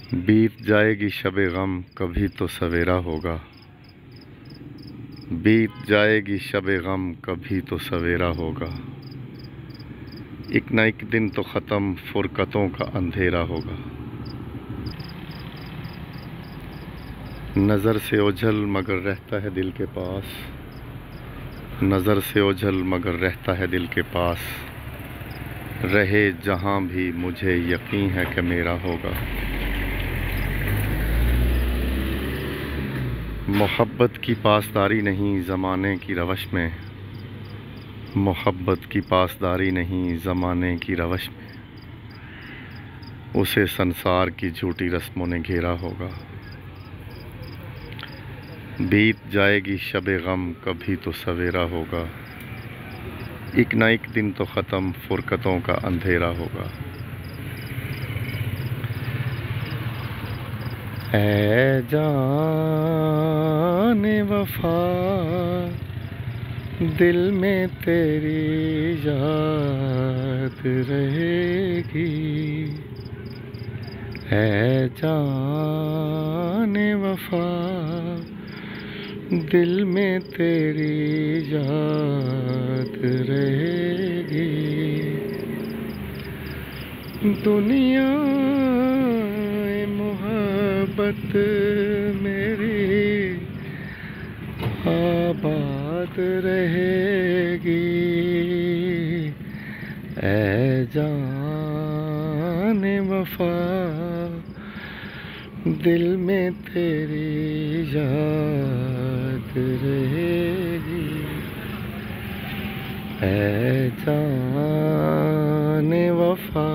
बीत जाएगी शबे गम कभी तो सवेरा होगा। बीत जाएगी शबे गम कभी तो सवेरा होगा। एक न एक दिन तो ख़त्म फुरकतों का अंधेरा होगा। नज़र से ओझल मगर रहता है दिल के पास। नज़र से ओझल मगर रहता है दिल के पास। रहे जहाँ भी मुझे यकीन है कि मेरा होगा। मोहब्बत की पासदारी नहीं ज़माने की रवश में। मोहब्बत की पासदारी नहीं ज़माने की रवश में। उसे संसार की झूठी रस्मों ने घेरा होगा। बीत जाएगी शबे गम कभी तो सवेरा होगा। एक न एक दिन तो ख़त्म फुरकतों का अंधेरा होगा। ऐ जाने वफ़ा दिल में तेरी याद रहेगी। ऐ जाने वफ़ा दिल में तेरी याद रहेगी। दुनिया मोहब्बत मेरी आबाद रहेगी। ऐ जाने वफ़ा दिल में तेरी याद रहेगी। ऐ जाने वफ़ा